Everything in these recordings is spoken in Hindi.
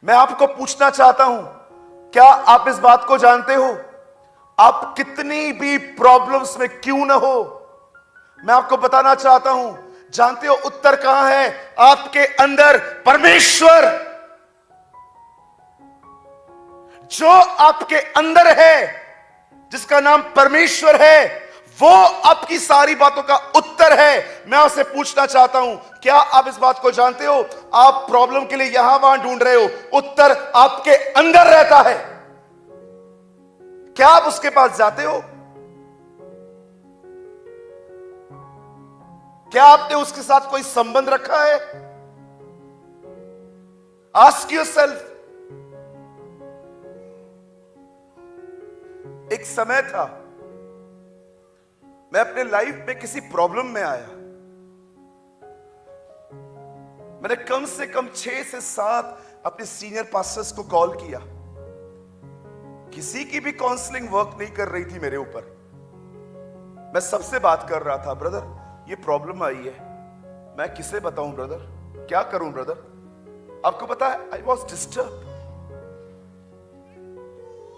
मैं आपको पूछना चाहता हूं, क्या आप इस बात को जानते हो? आप कितनी भी प्रॉब्लम्स में क्यों ना हो, मैं आपको बताना चाहता हूं, जानते हो उत्तर कहां है? आपके अंदर परमेश्वर जो आपके अंदर है, जिसका नाम परमेश्वर है, वो आपकी सारी बातों का उत्तर है। मैं आपसे पूछना चाहता हूं, क्या आप इस बात को जानते हो? आप प्रॉब्लम के लिए यहां वहां ढूंढ रहे हो, उत्तर आपके अंदर रहता है। क्या आप उसके पास जाते हो? क्या आपने उसके साथ कोई संबंध रखा है? Ask yourself. एक समय था, मैं अपने लाइफ में किसी प्रॉब्लम में आया। मैंने कम से कम 6 से 7 अपने सीनियर पास्टर्स को कॉल किया। किसी की भी काउंसलिंग वर्क नहीं कर रही थी मेरे ऊपर। मैं सबसे बात कर रहा था, ब्रदर ये प्रॉब्लम आई है, मैं किसे बताऊं ब्रदर, क्या करूं ब्रदर? आपको पता है, आई वॉज डिस्टर्ब।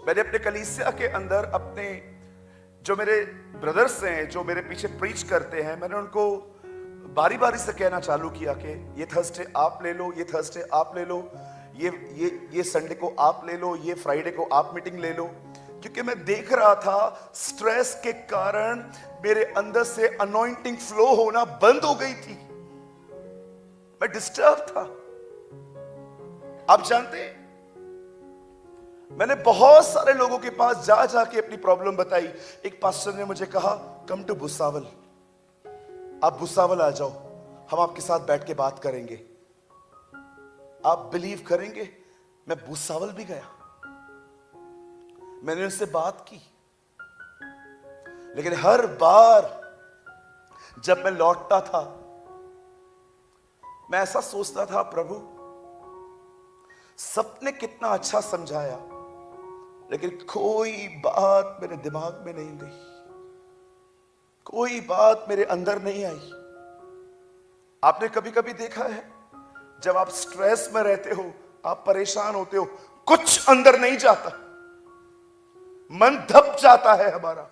मैंने अपने कलीसिया के अंदर अपने जो मेरे ब्रदर्स हैं, जो मेरे पीछे प्रीच करते हैं, मैंने उनको बारी बारी से कहना चालू किया कि ये थर्सडे आप ले लो, ये थर्सडे आप ले लो, ये संडे को आप ले लो, ये फ्राइडे को आप मीटिंग ले लो। क्योंकि मैं देख रहा था स्ट्रेस के कारण मेरे अंदर से अनॉइंटिंग फ्लो होना बंद हो गई थी। मैं डिस्टर्ब था। आप जानते हैं, मैंने बहुत सारे लोगों के पास जा जाके अपनी प्रॉब्लम बताई। एक पास्टर ने मुझे कहा, कम टू भुसावल, आप भुसावल आ जाओ, हम आपके साथ बैठ के बात करेंगे। आप बिलीव करेंगे, मैं भुसावल भी गया, मैंने उनसे बात की, लेकिन हर बार जब मैं लौटता था, मैं ऐसा सोचता था, प्रभु सबने कितना अच्छा समझाया, लेकिन कोई बात मेरे दिमाग में नहीं गई, कोई बात मेरे अंदर नहीं आई। आपने कभी कभी देखा है, जब आप स्ट्रेस में रहते हो, आप परेशान होते हो, कुछ अंदर नहीं जाता, मन दब जाता है हमारा।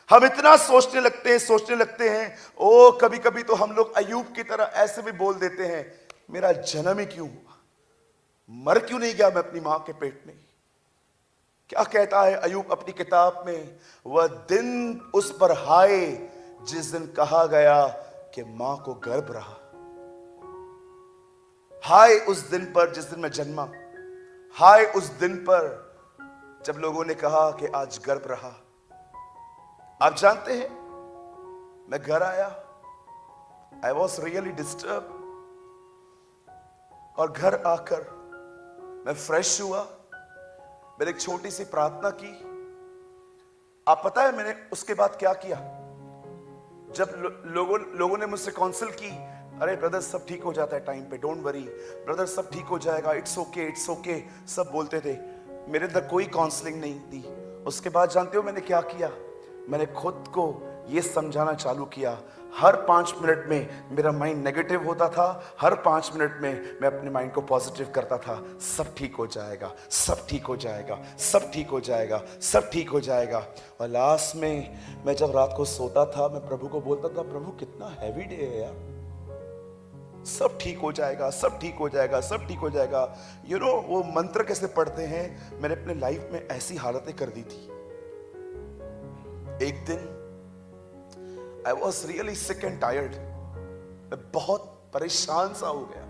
हम इतना सोचने लगते हैं। ओ कभी कभी तो हम लोग अय्यूब की तरह ऐसे भी बोल देते हैं, मेरा जन्म ही क्यों हुआ, मर क्यों नहीं गया मैं अपनी मां के पेट में। क्या कहता है अय्यूब अपनी किताब में? वह दिन उस पर हाय जिस दिन कहा गया कि मां को गर्भ रहा। हाय उस दिन पर जिस दिन मैं जन्मा, हाय उस दिन पर जब लोगों ने कहा कि आज गर्भ रहा। आप जानते हैं, मैं घर आया, आई वॉज रियली डिस्टर्ब, और घर आकर मैं फ्रेश हुआ, मैंने एक छोटी सी प्रार्थना की। आप पता है मैंने उसके बाद क्या किया? जब लोगों ने मुझसे काउंसिल की, अरे ब्रदर सब ठीक हो जाता है टाइम पे, डोंट वरी ब्रदर, सब ठीक हो जाएगा, इट्स ओके इट्स ओके, सब बोलते थे, मेरे अंदर कोई काउंसलिंग नहीं दी। उसके बाद जानते हो मैंने क्या किया? मैंने खुद को ये समझाना चालू किया। हर 5 मिनट में मेरा माइंड नेगेटिव होता था, हर 5 मिनट में मैं अपने माइंड को पॉजिटिव करता था। सब ठीक हो जाएगा, सब ठीक हो जाएगा, सब ठीक हो जाएगा, सब ठीक हो जाएगा। और लास्ट में मैं जब रात को सोता था, मैं प्रभु को बोलता था, प्रभु कितना हैवी डे है यार, सब ठीक हो जाएगा, सब ठीक हो जाएगा, सब ठीक हो जाएगा। यू नो वो मंत्र कैसे पढ़ते हैं, मैंने अपने लाइफ में ऐसी हालतें कर दी थी। एक दिन I was really sick and tired, मैं बहुत परेशान सा हो गया।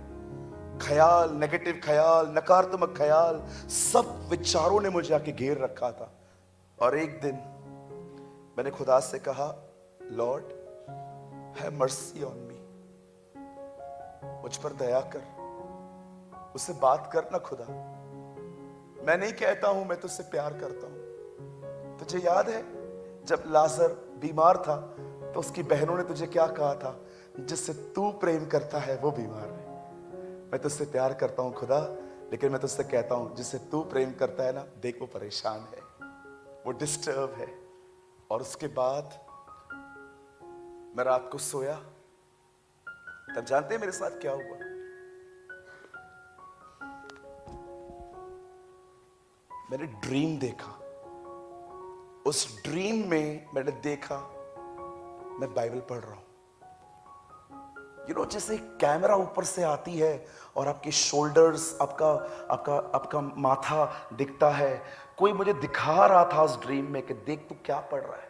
ख्याल, नेगेटिव ख्याल, नकारात्मक ख्याल, सब विचारों ने मुझे आके घेर रखा था। और एक दिन मैंने खुदा से कहा, Lord have mercy on me, मुझ पर दया कर, उससे बात करना खुदा। मैं नहीं कहता हूं मैं तुझसे प्यार करता हूं। तुझे याद है जब लाजर बीमार था तो उसकी बहनों ने तुझे क्या कहा था? जिससे तू प्रेम करता है वो बीमार है। मैं तुझसे प्यार करता हूं खुदा, लेकिन मैं तुझसे कहता हूं जिससे तू प्रेम करता है ना, देख वो परेशान है, वो डिस्टर्ब है। और उसके बाद मैं रात को सोया, तब जानते हैं मेरे साथ क्या हुआ? मैंने ड्रीम देखा। उस ड्रीम में मैंने देखा मैं बाइबल पढ़ रहा हूं। जैसे कैमरा ऊपर से आती है और आपके शोल्डर्स, आपका आपका आपका माथा दिखता है। कोई मुझे दिखा रहा था उस ड्रीम में कि देख तू क्या पढ़ रहा है।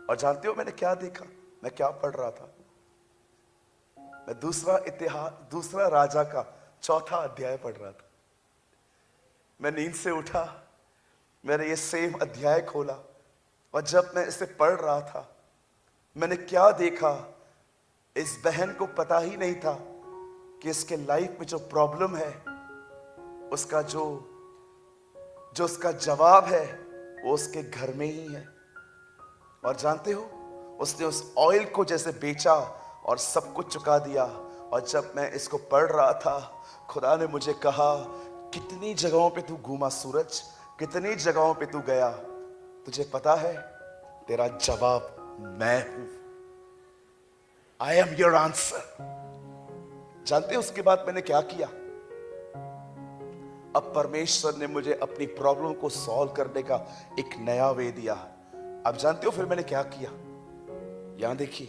और जानते हो मैंने क्या देखा, मैं क्या पढ़ रहा था? मैं दूसरा राजा का 4था अध्याय पढ़ रहा था। मैं नींद से उठा, मैंने ये सेम अध्याय खोला, और जब मैं इसे पढ़ रहा था मैंने क्या देखा। इस बहन को पता ही नहीं था कि इसके लाइफ में जो प्रॉब्लम है उसका जो उसका जवाब है वो उसके घर में ही है। और जानते हो, उसने उस ऑयल को जैसे बेचा और सब कुछ चुका दिया। और जब मैं इसको पढ़ रहा था, खुदा ने मुझे कहा, कितनी जगहों पे तू घूमा सूरज, कितनी जगहों पे तू गया, तुझे पता है तेरा जवाब मैं हूं। I am your answer. जानते हो उसके बाद मैंने क्या किया? अब परमेश्वर ने मुझे अपनी प्रॉब्लम को सॉल्व करने का एक नया वे दिया। अब जानते हो फिर मैंने क्या किया? यहां देखिए,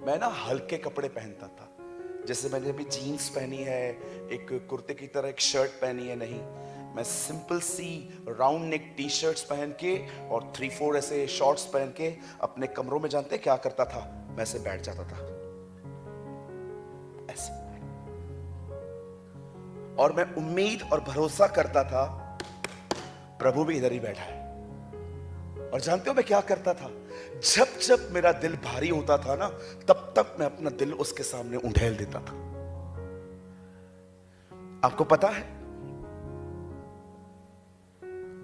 मैं ना हल्के कपड़े पहनता था। जैसे मैंने अभी जीन्स पहनी है, एक कुर्ते की तरह एक शर्ट पहनी है, नहीं, मैं सिंपल सी राउंड नेक टी शर्ट्स पहन के और 3-4 ऐसे शॉर्ट्स पहन के अपने कमरों में, जानते क्या करता था? मैं ऐसे बैठ जाता था ऐसे। और मैं उम्मीद और भरोसा करता था प्रभु भी इधर ही बैठा है। और जानते हो मैं क्या करता था? जब जब मेरा दिल भारी होता था ना, तब तक मैं अपना दिल उसके सामने उंडेल देता था। आपको पता है,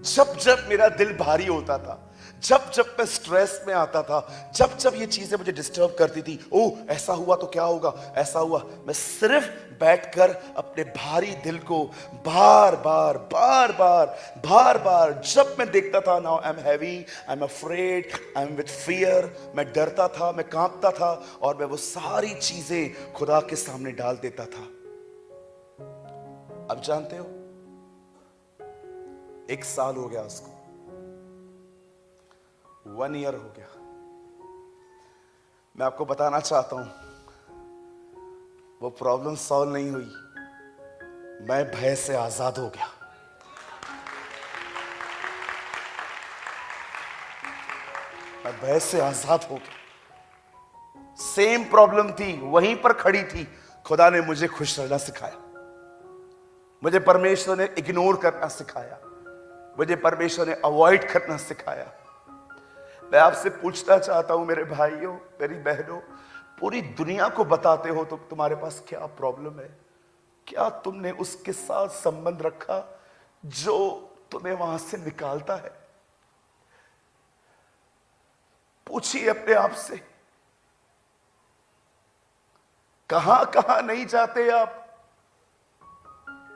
जब जब मेरा दिल भारी होता था, जब जब मैं स्ट्रेस में आता था, जब जब ये चीजें मुझे डिस्टर्ब करती थी, ओ ऐसा हुआ तो क्या होगा, ऐसा हुआ, मैं सिर्फ बैठकर अपने भारी दिल को बार बार बार बार बार बार, जब मैं देखता था now I am heavy, I am afraid, I am with fear, मैं डरता था, मैं कांपता था, और मैं वो सारी चीजें खुदा के सामने डाल देता था। अब जानते हो, 1 साल हो गया उसको, 1 ईयर हो गया। मैं आपको बताना चाहता हूं, वो प्रॉब्लम सॉल्व नहीं हुई, मैं भय से आजाद हो गया। मैं भय से आजाद हो गया। सेम प्रॉब्लम थी, वहीं पर खड़ी थी। खुदा ने मुझे खुश रहना सिखाया, मुझे परमेश्वर ने इग्नोर करना सिखाया, मुझे परमेश्वर ने अवॉइड करना सिखाया। मैं आपसे पूछना चाहता हूं मेरे भाइयों, मेरी बहनों, पूरी दुनिया को बताते हो तो तुम्हारे पास क्या प्रॉब्लम है? क्या तुमने उसके साथ संबंध रखा जो तुम्हें वहां से निकालता है? पूछिए अपने आप से, कहां कहां नहीं जाते आप?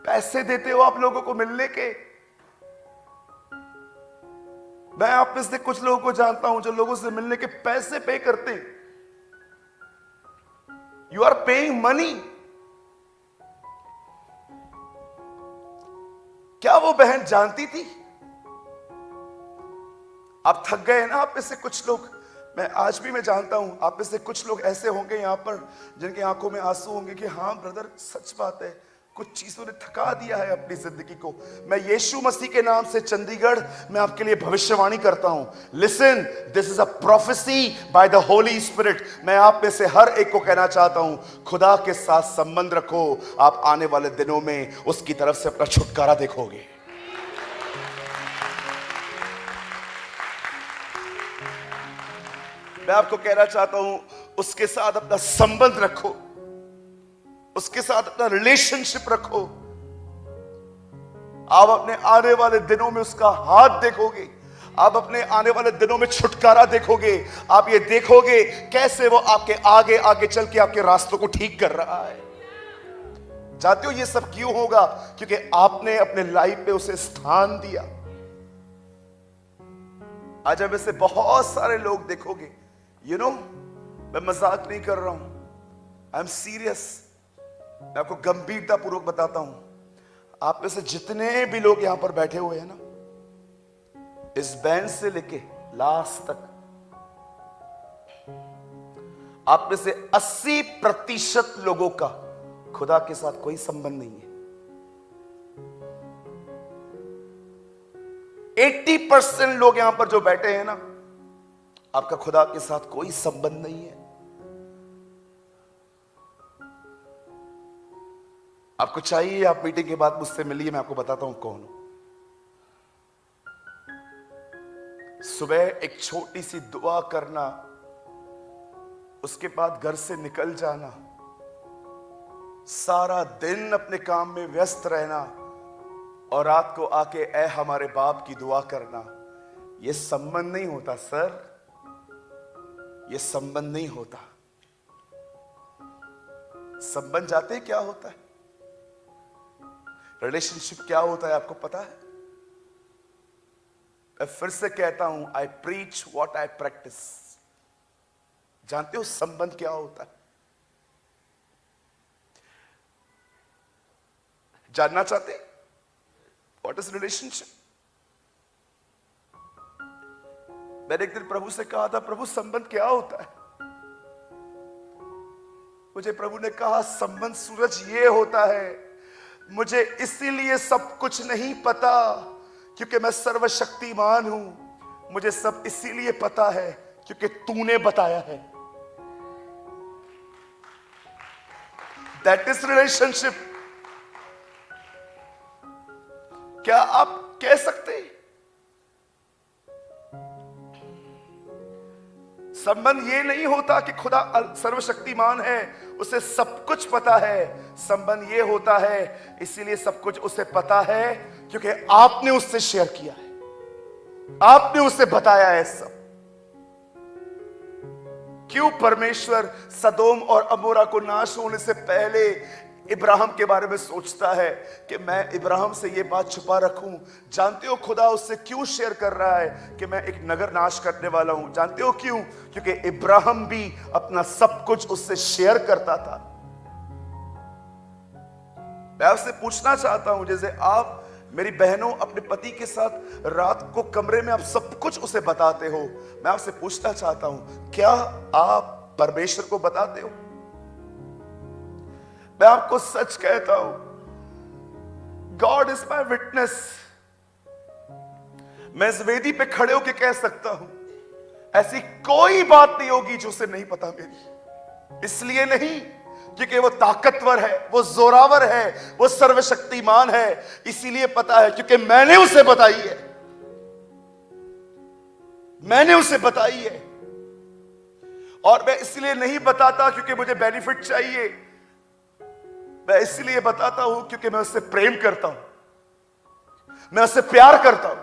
पैसे देते हो आप लोगों को मिलने के। मैं आप में से कुछ लोगों को जानता हूं जो लोगों से मिलने के पैसे पे करते। You are paying money. क्या वो बहन जानती थी? आप थक गए ना आप में से कुछ लोग। मैं आज भी मैं जानता हूं आप में से कुछ लोग ऐसे होंगे यहां पर जिनकी आंखों में आंसू होंगे कि हाँ ब्रदर, सच बात है, कुछ चीजों ने थका दिया है अपनी जिंदगी को। मैं यीशु मसीह के नाम से चंडीगढ़ में आपके लिए भविष्यवाणी करता हूं। Listen, this is a prophecy by the Holi spirit. मैं आप में से हर एक को कहना चाहता हूं, खुदा के साथ संबंध रखो। आप आने वाले दिनों में उसकी तरफ से अपना छुटकारा देखोगे। मैं आपको कहना चाहता हूं, उसके साथ अपना संबंध रखो, उसके साथ अपना रिलेशनशिप रखो। आप अपने आने वाले दिनों में उसका हाथ देखोगे। आप अपने आने वाले दिनों में छुटकारा देखोगे। आप ये देखोगे कैसे वो आपके आगे आगे चल के आपके रास्तों को ठीक कर रहा है। जानते हो ये सब क्यों होगा? क्योंकि आपने अपने लाइफ पे उसे स्थान दिया। आज अब ऐसे बहुत सारे लोग देखोगे, मैं मजाक नहीं कर रहा हूं, आई एम सीरियस। मैं आपको गंभीरता पूर्वक बताता हूं। आप में से जितने भी लोग यहां पर बैठे हुए हैं ना, इस बेंच से लेके लास्ट तक, आप में से 80% लोगों का खुदा के साथ कोई संबंध नहीं है। 80% लोग यहां पर जो बैठे हैं ना, आपका खुदा के साथ कोई संबंध नहीं है। आपको चाहिए, आप मीटिंग के बाद मुझसे मिलिए, मैं आपको बताता हूं कौन हूं। सुबह एक छोटी सी दुआ करना, उसके बाद घर से निकल जाना, सारा दिन अपने काम में व्यस्त रहना और रात को आके ऐ हमारे बाप की दुआ करना, यह संबंध नहीं होता सर, यह संबंध नहीं होता। संबंध जाते क्या होता है, रिलेशनशिप क्या होता है, आपको पता है? मैं फिर से कहता हूं, आई प्रीच व्हाट आई प्रैक्टिस। जानते हो संबंध क्या होता है? जानना चाहते? What is relationship? मैंने एक दिन प्रभु से कहा था, प्रभु संबंध क्या होता है? मुझे प्रभु ने कहा, संबंध सूरज ये होता है, मुझे इसीलिए सब कुछ नहीं पता क्योंकि मैं सर्वशक्तिमान हूं, मुझे सब इसीलिए पता है क्योंकि तूने बताया है। That is relationship. क्या आप कह सकते हैं संबंध ये नहीं होता कि खुदा सर्वशक्तिमान है, उसे सब कुछ पता है। संबंध ये होता है इसीलिए सब कुछ उसे पता है क्योंकि आपने उससे शेयर किया है, आपने उसे बताया है सब। क्यों परमेश्वर सदोम और अमोरा को नाश होने से पहले इब्राहिम के बारे में सोचता है कि मैं इब्राहिम से ये बात छुपा रखूं? जानते हो खुदा उससे क्यों शेयर कर रहा है कि मैं एक नगर नाश करने वाला हूं? जानते हो क्यों? क्योंकि इब्राहिम भी अपना सब कुछ उससे शेयर करता था। मैं आपसे पूछना चाहता हूं, जैसे आप मेरी बहनों अपने पति के साथ रात को कमरे में आप सब कुछ उसे बताते हो, मैं आपसे पूछना चाहता हूं, क्या आप परमेश्वर को बताते हो? मैं आपको सच कहता हूं, गॉड इज माई विटनेस। मैं इस वेदी पे खड़े होकर कह सकता हूं, ऐसी कोई बात नहीं होगी जो उसे नहीं पता मेरी। इसलिए नहीं क्योंकि वो ताकतवर है, वो जोरावर है, वो सर्वशक्तिमान है, इसीलिए पता है क्योंकि मैंने उसे बताई है, मैंने उसे बताई है। और मैं इसलिए नहीं बताता क्योंकि मुझे बेनिफिट चाहिए, मैं इसलिए बताता हूं क्योंकि मैं उससे प्रेम करता हूं, मैं उससे प्यार करता हूं।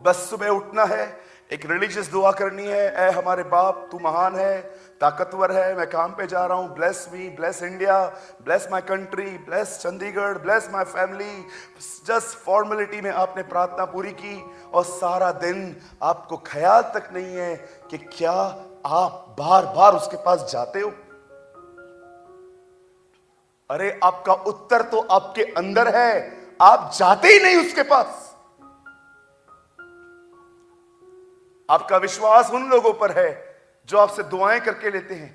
बस सुबह उठना है, एक रिलीजियस दुआ करनी है, ऐ हमारे बाप तू महान है, ताकतवर है, मैं काम पे जा रहा हूं, bless me, bless India, bless my country, bless Chandigarh, bless my family. Just formality में आपने प्रार्थना पूरी की और सारा दिन आपको ख्याल तक नहीं है कि क्या आप बार बार उसके पास जाते हो। अरे आपका उत्तर तो आपके अंदर है, आप जाते ही नहीं उसके पास। आपका विश्वास उन लोगों पर है जो आपसे दुआएं करके लेते हैं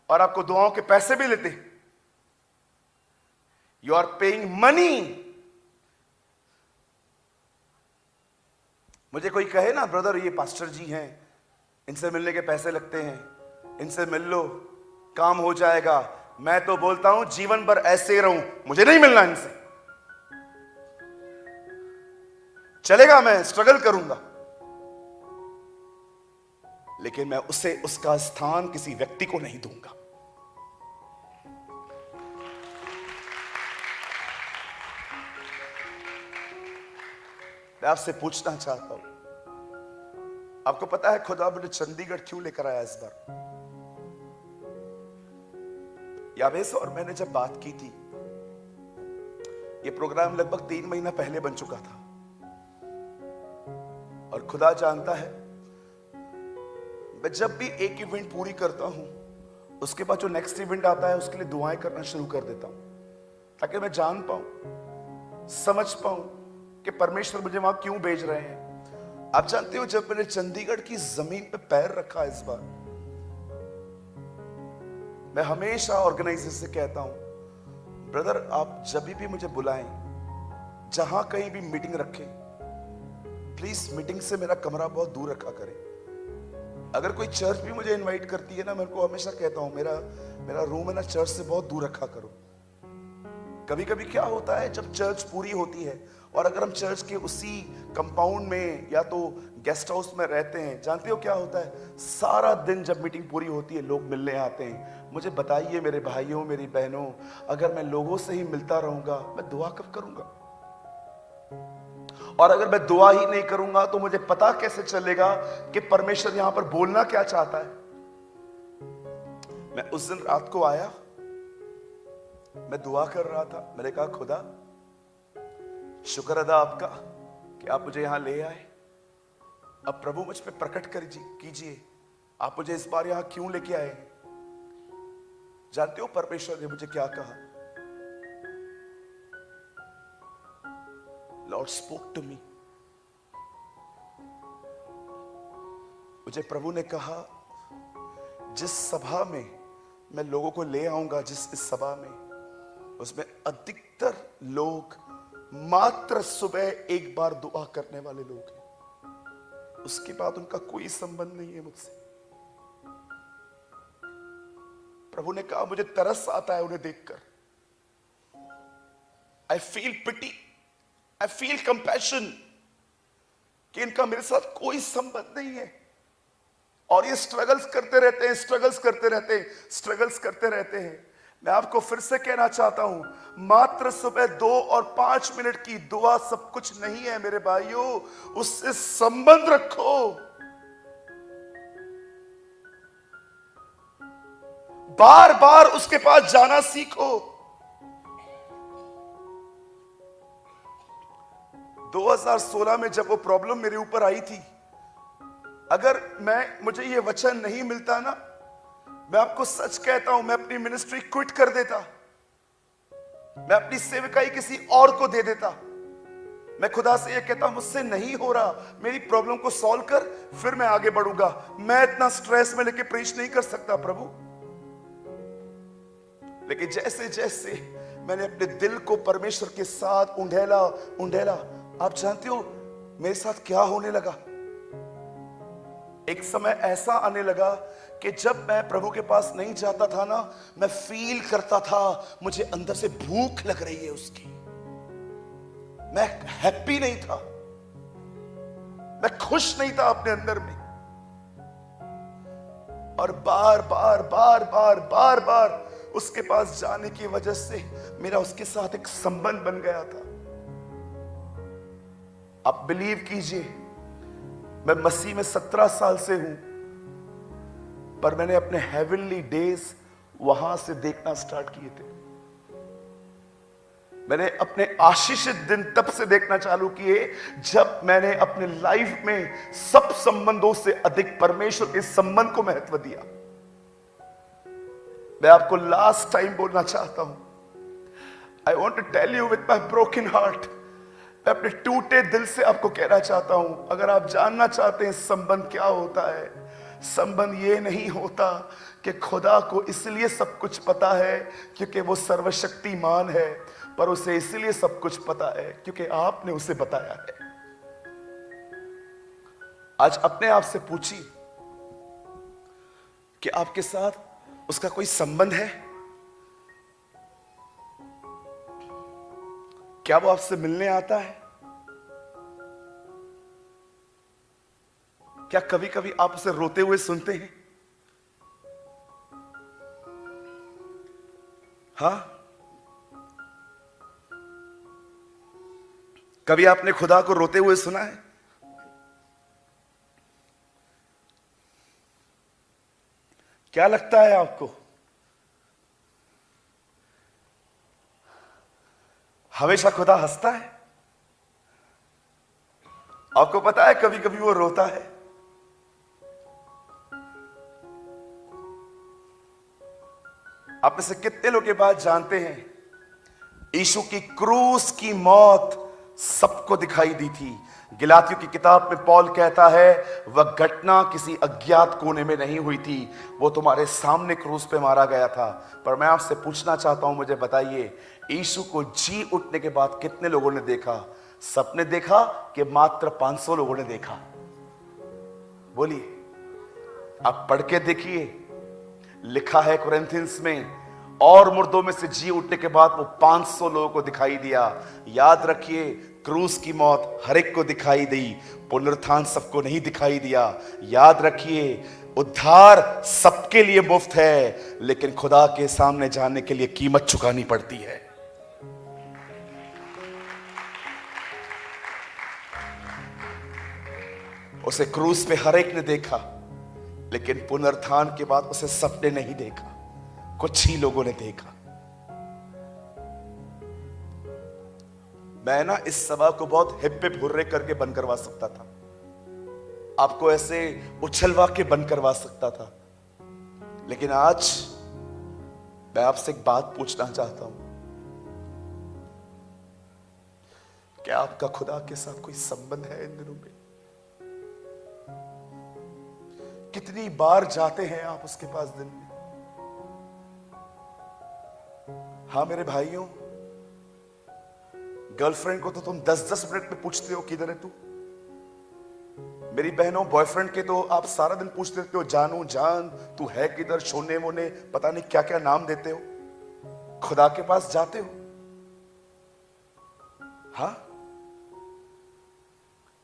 और आपको दुआओं के पैसे भी लेते हैं। You are paying money. मुझे कोई कहे ना, ब्रदर ये पास्टर जी हैं, इनसे मिलने के पैसे लगते हैं, इनसे मिल लो काम हो जाएगा। मैं तो बोलता हूं जीवन भर ऐसे ही रहूं, मुझे नहीं मिलना इनसे। चलेगा, मैं स्ट्रगल करूंगा, लेकिन मैं उसे उसका स्थान किसी व्यक्ति को नहीं दूंगा। मैं आपसे पूछना चाहता हूं, आपको पता है खुदा मुझे चंडीगढ़ क्यों लेकर आया इस बार? यावेस और मैंने जब बात की थी, यह प्रोग्राम लगभग 3 महीना पहले बन चुका था और खुदा जानता है मैं जब भी एक इवेंट पूरी करता हूं, उसके बाद जो नेक्स्ट इवेंट आता है उसके लिए दुआएं करना शुरू कर देता हूं। ताकि मैं जान पाऊं, समझ पाऊं कि परमेश्वर मुझे वहां क्यों भेज रहे हैं। आप जानते हो, जब मैंने चंडीगढ़ की जमीन पे पैर रखा इस बार, मैं हमेशा ऑर्गेनाइजर से कहता हूं, ब्रदर आप जब भी मुझे बुलाएं, जहां कहीं भी मीटिंग रखें, प्लीज मीटिंग से मेरा कमरा बहुत दूर रखा करें। अगर कोई चर्च भी मुझे इनवाइट करती है ना, मैं उनको हमेशा कहता हूं मेरा रूम है ना, चर्च से बहुत दूर रखा करो। कभी कभी क्या होता है, जब चर्च पूरी होती है और अगर हम चर्च के उसी कंपाउंड में या तो गेस्ट हाउस में रहते हैं, जानते हो क्या होता है, सारा दिन जब मीटिंग पूरी होती है लोग मिलने आते हैं। मुझे बताइए मेरे भाइयों मेरी बहनों, अगर मैं लोगों से ही मिलता रहूंगा, मैं दुआ कब करूंगा? और अगर मैं दुआ ही नहीं करूंगा तो मुझे पता कैसे चलेगा कि परमेश्वर यहां पर बोलना क्या चाहता है? मैं उस दिन रात को आया, मैं दुआ कर रहा था, मैंने कहा खुदा शुक्र अदा आपका कि आप मुझे यहां ले आए। अब प्रभु मुझ पे प्रकट कीजिए, आप मुझे इस बार यहां क्यों लेके आए? जानते हो परमेश्वर ने मुझे क्या कहा? Lord spoke to me. मुझे प्रभु ने कहा, जिस सभा में मैं लोगों को ले आऊंगा, जिस इस सभा में, उसमें अधिकतर लोग मात्र सुबह एक बार दुआ करने वाले लोग हैं। उसके बाद उनका कोई संबंध नहीं है मुझसे। प्रभु ने कहा मुझे तरस आता है उन्हें देखकर। I feel pity, I feel compassion कि इनका मेरे साथ कोई संबंध नहीं है और ये स्ट्रगल्स करते रहते हैं, स्ट्रगल्स करते रहते हैं। मैं आपको फिर से कहना चाहता हूं, मात्र सुबह 2 और 5 मिनट की दुआ सब कुछ नहीं है मेरे भाइयों। उससे संबंध रखो, बार बार उसके पास जाना सीखो। 2016 में जब वो प्रॉब्लम मेरे ऊपर आई थी, अगर मुझे ये वचन नहीं मिलता ना, मैं आपको सच कहता हूं, मैं अपनी मिनिस्ट्री क्विट कर देता, मैं अपनी सेवकाई किसी और को दे देता। मैं खुदा से ये कहता, मुझसे नहीं हो रहा, मेरी प्रॉब्लम को सॉल्व कर, फिर मैं आगे बढ़ूंगा। मैं इतना स्ट्रेस में लेके प्रीच नहीं कर सकता प्रभु। लेकिन जैसे जैसे मैंने अपने दिल को परमेश्वर के साथ उंडेला, आप जानते हो मेरे साथ क्या होने लगा? एक समय ऐसा आने लगा कि जब मैं प्रभु के पास नहीं जाता था ना, मैं फील करता था मुझे अंदर से भूख लग रही है उसकी। मैं हैप्पी नहीं था, मैं खुश नहीं था अपने अंदर में। और बार बार उसके पास जाने की वजह से मेरा उसके साथ एक संबंध बन गया था। आप बिलीव कीजिए, मैं मसीह में 17 साल से हूं, पर मैंने अपने हेवनली डेज वहां से देखना स्टार्ट किए थे। मैंने अपने आशीषित दिन तब से देखना चालू किए जब मैंने अपने लाइफ में सब संबंधों से अधिक परमेश्वर के संबंध को महत्व दिया। मैं आपको लास्ट टाइम बोलना चाहता हूं, I want to tell you with my broken heart, मैं अपने टूटे दिल से आपको कहना चाहता हूं, अगर आप जानना चाहते हैं संबंध क्या होता है, संबंध ये नहीं होता कि खुदा को इसलिए सब कुछ पता है क्योंकि वो सर्वशक्तिमान है, पर उसे इसलिए सब कुछ पता है क्योंकि आपने उसे बताया है। आज अपने आप से पूछिए कि आपके साथ उसका कोई संबंध है? क्या वो आपसे मिलने आता है? क्या कभी कभी आप उसे रोते हुए सुनते हैं? हाँ, कभी आपने खुदा को रोते हुए सुना है? क्या लगता है आपको, हमेशा खुदा हंसता है? आपको पता है कभी कभी वो रोता है। आप में से कितने लोग ये बात जानते हैं यीशु की क्रूस की मौत सबको दिखाई दी थी। गलातियों की किताब में पौल कहता है वह घटना किसी अज्ञात कोने में नहीं हुई थी, वो तुम्हारे सामने क्रूस पे मारा गया था। पर मैं आपसे पूछना चाहता हूं, मुझे बताइए, यीशु को जी उठने के बाद कितने लोगों ने देखा? सबने देखा कि मात्र 500 लोगों ने देखा? बोलिए, आप पढ़ के देखिए। लिखा है कुरिन्थियंस में, और मुर्दों में से जी उठने के बाद वो 500 लोगों को दिखाई दिया। याद रखिए, क्रूस की मौत हर एक को दिखाई दी, पुनरुत्थान सबको नहीं दिखाई दिया। याद रखिए, उद्धार सबके लिए मुफ्त है, लेकिन खुदा के सामने जाने के लिए कीमत चुकानी पड़ती है। उसे क्रूस पे हर एक ने देखा, लेकिन पुनरुत्थान के बाद उसे सबने नहीं देखा, कुछ ही लोगों ने देखा। मैं ना इस सभा को बहुत हिप हिप हुर्रे करके बंद करवा सकता था, आपको ऐसे उछलवा के बंद करवा सकता था, लेकिन आज मैं आपसे एक बात पूछना चाहता हूं, क्या आपका खुदा के साथ कोई संबंध है इन दिनों में? कितनी बार जाते हैं आप उसके पास दिन में? हाँ मेरे भाइयों, गर्लफ्रेंड को तो तुम 10-10 मिनट में पूछते हो किधर है तू। मेरी बहनों, बॉयफ्रेंड के तो आप सारा दिन पूछते रहते हो, जानू जान तू है किधर, शोने मोने पता नहीं क्या क्या नाम देते हो। खुदा के पास जाते हो? हाँ,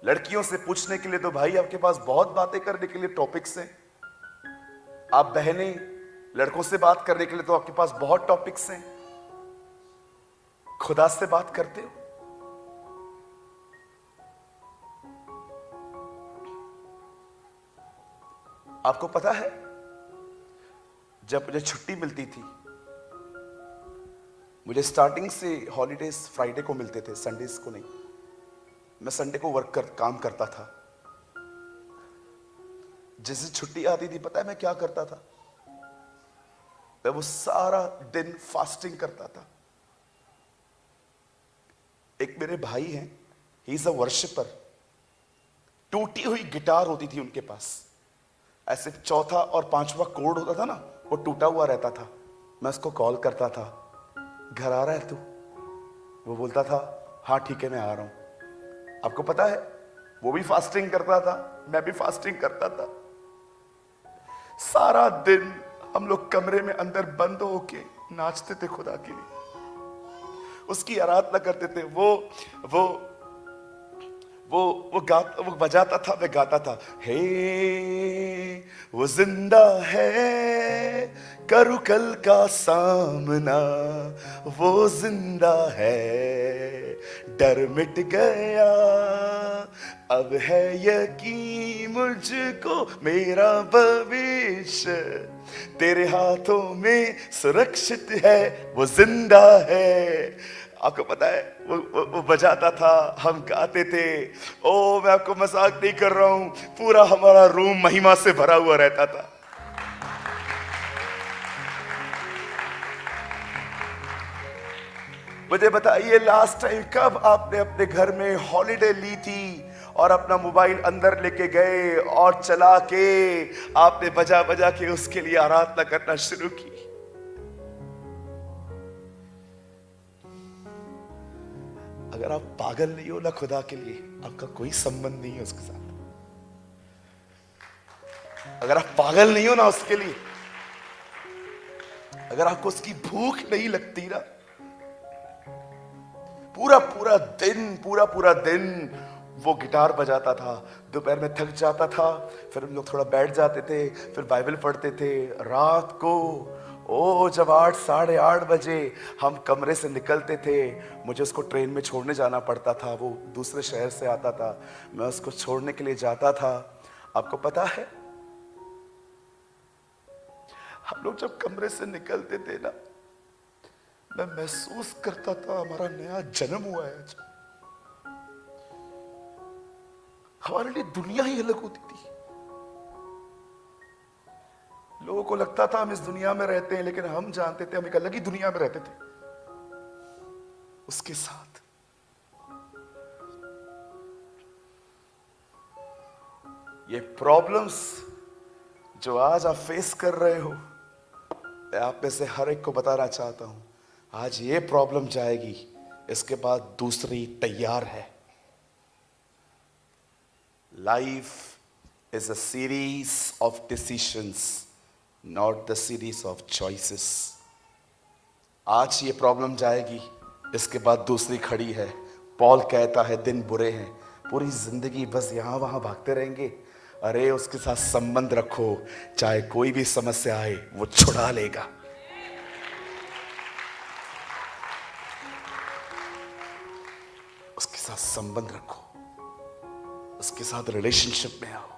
लड़कियों से पूछने के लिए तो भाई आपके पास बहुत बातें करने के लिए टॉपिक्स हैं। आप बहनें, लड़कों से बात करने के लिए तो आपके पास बहुत टॉपिक्स हैं। खुदा से बात करते हो? आपको पता है, जब मुझे छुट्टी मिलती थी, मुझे स्टार्टिंग से हॉलीडेज फ्राइडे को मिलते थे, संडेज को नहीं। मैं संडे को काम करता था। जैसे छुट्टी आती थी, पता है मैं क्या करता था? मैं वो सारा दिन फास्टिंग करता था। एक मेरे भाई हैं, ही इज अ वर्शिपर। टूटी हुई गिटार होती थी उनके पास, ऐसे चौथा और पांचवा कोड होता था ना, वो टूटा हुआ रहता था। मैं उसको कॉल करता था, घर आ रहा है तू? वो बोलता था हाँ ठीक है मैं आ रहा हूं। आपको पता है, वो भी फास्टिंग करता था, मैं भी फास्टिंग करता था। सारा दिन हम लोग कमरे में अंदर बंद होके नाचते थे खुदा के लिए, उसकी आराधना करते थे। वो बजाता था, मैं गाता था। हे वो जिंदा है, करूं कल का सामना, वो जिंदा है, डर मिट गया, अब है यकीन मुझको, मेरा भविष्य तेरे हाथों में सुरक्षित है, वो जिंदा है। आपको पता है, वो बजाता था, हम गाते थे। ओ मैं आपको मजाक नहीं कर रहा हूं, पूरा हमारा रूम महिमा से भरा हुआ रहता था। मुझे बताइए, लास्ट टाइम कब आपने अपने घर में हॉलिडे ली थी और अपना मोबाइल अंदर लेके गए और चला के आपने बजा बजा के उसके लिए आराधना करना शुरू की? अगर आप पागल नहीं हो ना खुदा के लिए, आपका कोई संबंध नहीं है उसके साथ। अगर आप पागल नहीं हो ना उसके लिए, अगर आपको उसकी भूख नहीं लगती ना, पूरा पूरा दिन वो गिटार बजाता था। दोपहर में थक जाता था, फिर हम लोग थोड़ा बैठ जाते थे, फिर बाइबल पढ़ते थे। रात को जब 8-8:30 बजे हम कमरे से निकलते थे, मुझे उसको ट्रेन में छोड़ने जाना पड़ता था, वो दूसरे शहर से आता था, मैं उसको छोड़ने के लिए जाता था। आपको पता है, हम लोग जब कमरे से निकलते थे ना, मैं महसूस करता था हमारा नया जन्म हुआ है। हमारे लिए दुनिया ही अलग होती थी। लोगों को लगता था हम इस दुनिया में रहते हैं, लेकिन हम जानते थे हम एक अलग ही दुनिया में रहते थे। उसके साथ। ये प्रॉब्लम्स जो आज आप फेस कर रहे हो, मैं आप में से हर एक को बताना चाहता हूं, आज ये प्रॉब्लम जाएगी, इसके बाद दूसरी तैयार है। Life is a series of decisions, not the series of choices. आज ये प्रॉब्लम जाएगी, इसके बाद दूसरी खड़ी है। पॉल कहता है दिन बुरे हैं, पूरी जिंदगी बस यहां वहां भागते रहेंगे। अरे उसके साथ संबंध रखो, चाहे कोई भी समस्या आए वो छुड़ा लेगा। उसके साथ संबंध रखो, उसके साथ रिलेशनशिप में आओ।